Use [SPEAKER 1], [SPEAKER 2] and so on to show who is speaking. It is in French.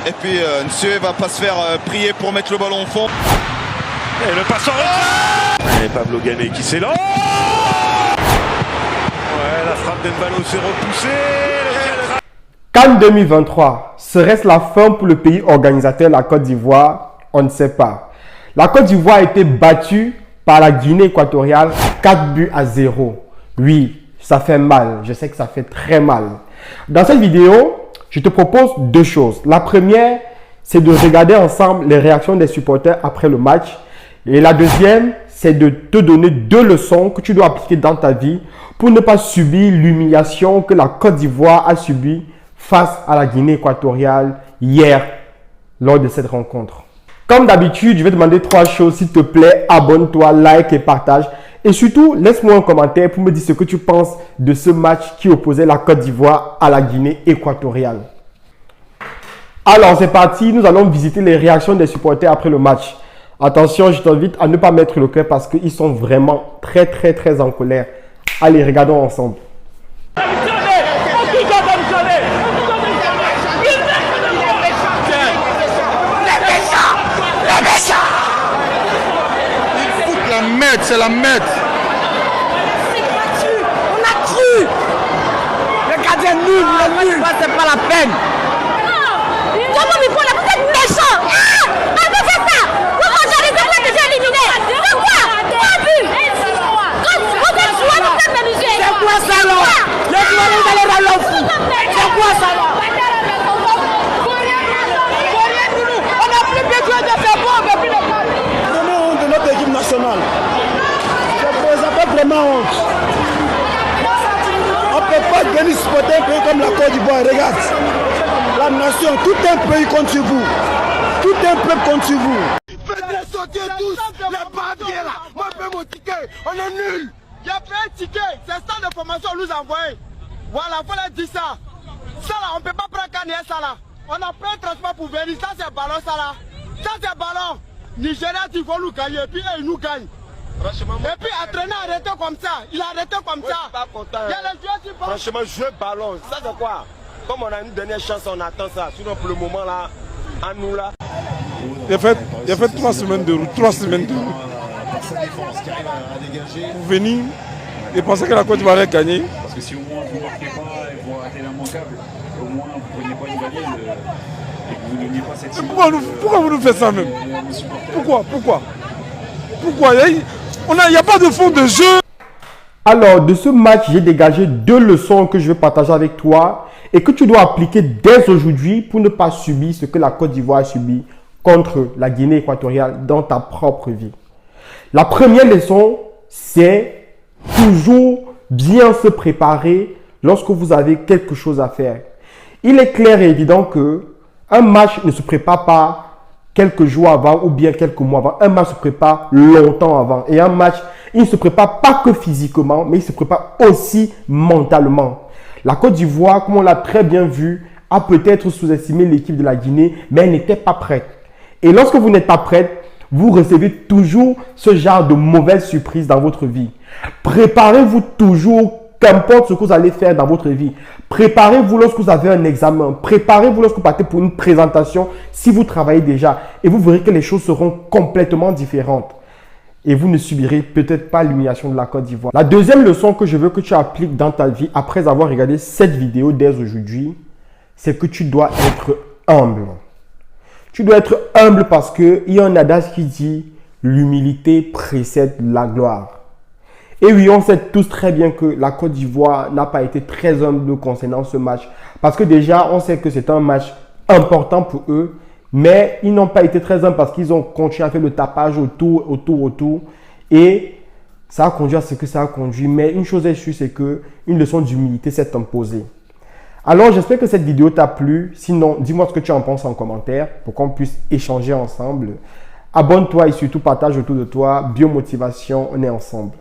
[SPEAKER 1] Et puis Nsue va pas se faire prier pour mettre le ballon au fond.
[SPEAKER 2] Et le passeur. Et Pablo Gané qui s'élance. Ouais, la frappe d'Embalo s'est repoussée.
[SPEAKER 3] CAN 2023, serait-ce la fin pour le pays organisateur, la Côte d'Ivoire? On ne sait pas. La Côte d'Ivoire a été battue par la Guinée équatoriale 4-0. Oui, ça fait mal. Je sais que ça fait très mal. Dans cette vidéo, je te propose deux choses. La première, c'est de regarder ensemble les réactions des supporters après le match. Et la deuxième, c'est de te donner deux leçons que tu dois appliquer dans ta vie pour ne pas subir l'humiliation que la Côte d'Ivoire a subie face à la Guinée équatoriale hier lors de cette rencontre. Comme d'habitude, je vais te demander trois choses. S'il te plaît, abonne-toi, like et partage. Et surtout, laisse-moi un commentaire pour me dire ce que tu penses de ce match qui opposait la Côte d'Ivoire à la Guinée équatoriale. Alors, c'est parti. Nous allons visiter les réactions des supporters après le match. Attention, je t'invite à ne pas mettre le cœur parce qu'ils sont vraiment très en colère. Allez, regardons ensemble.
[SPEAKER 1] C'est la merde.
[SPEAKER 4] On a cru. Le gardien nul, il est nul. C'est pas la peine. Comment il faut vous êtes méchant. Avec ça. Comment j'arrive à déjà éliminé. C'est quoi? Pas vu. Vous êtes joué, vous êtes amusé. C'est quoi ça là? Les joueurs, vous allez râler au fou. C'est quoi ça là? On n'a plus besoin de faire bon, on ne veut plus le faire.
[SPEAKER 5] Vraiment honte de notre équipe nationale. Ça fait vraiment honte. On ne peut pas venir supporter un pays comme la Côte d'Ivoire. Regarde, la nation, tout un pays contre vous. Tout un peuple contre vous.
[SPEAKER 6] Faites sauter tous les papiers là. Moi je fais mon ticket, on est nuls. J'ai fait un ticket, c'est ça de formation on nous a envoyé. Voilà, il faut leur dire ça. Ça là, on ne peut pas prendre ça là. On a pris un transport pour venir, ça c'est ballon ça là. Ça c'est ballon. Nigeria, il faut nous gagner, et puis ils nous gagnent. Et puis entraîner arrêté comme ça, il a arrêté comme ça.
[SPEAKER 2] Pas content.
[SPEAKER 6] Il y a les joueurs qui parlent.
[SPEAKER 2] Franchement, jouer ballon, ça c'est quoi? Comme on a une dernière chance, on attend ça. Sinon pour le moment là, à nous là.
[SPEAKER 5] Il a fait 3 semaines de route, 3 semaines de route. Pour venir et penser que la Côte d'Ivoire allait gagner.
[SPEAKER 7] Parce que si au moins vous ne marquez pas et vous ratez l'immanquable, au moins vous ne prenez pas une valise et que vous ne donnez pas cette signe.
[SPEAKER 5] Pourquoi vous nous faites ça même? Pourquoi il n'y a pas de fond de jeu.
[SPEAKER 3] Alors, de ce match, j'ai dégagé deux leçons que je vais partager avec toi et que tu dois appliquer dès aujourd'hui pour ne pas subir ce que la Côte d'Ivoire a subi contre la Guinée équatoriale dans ta propre vie. La première leçon, c'est toujours bien se préparer lorsque vous avez quelque chose à faire. Il est clair et évident que un match ne se prépare pas quelques jours avant ou bien quelques mois avant. Un match se prépare longtemps avant. Et un match, il ne se prépare pas que physiquement, mais il se prépare aussi mentalement. La Côte d'Ivoire, comme on l'a très bien vu, a peut-être sous-estimé l'équipe de la Guinée, mais elle n'était pas prête. Et lorsque vous n'êtes pas prête, vous recevez toujours ce genre de mauvaises surprises dans votre vie. Préparez-vous toujours. Qu'importe ce que vous allez faire dans votre vie, préparez-vous lorsque vous avez un examen, préparez-vous lorsque vous partez pour une présentation, si vous travaillez déjà, et vous verrez que les choses seront complètement différentes. Et vous ne subirez peut-être pas l'humiliation de la Côte d'Ivoire. La deuxième leçon que je veux que tu appliques dans ta vie, après avoir regardé cette vidéo dès aujourd'hui, c'est que tu dois être humble. Tu dois être humble parce qu'il y a un adage qui dit « l'humilité précède la gloire ». Et oui, on sait tous très bien que la Côte d'Ivoire n'a pas été très humble concernant ce match. Parce que déjà, on sait que c'est un match important pour eux. Mais ils n'ont pas été très humbles parce qu'ils ont continué à faire le tapage autour. Et ça a conduit à ce que ça a conduit. Mais une chose est sûre, c'est qu'une leçon d'humilité s'est imposée. Alors, j'espère que cette vidéo t'a plu. Sinon, dis-moi ce que tu en penses en commentaire pour qu'on puisse échanger ensemble. Abonne-toi et surtout partage autour de toi. Biomotivation, on est ensemble.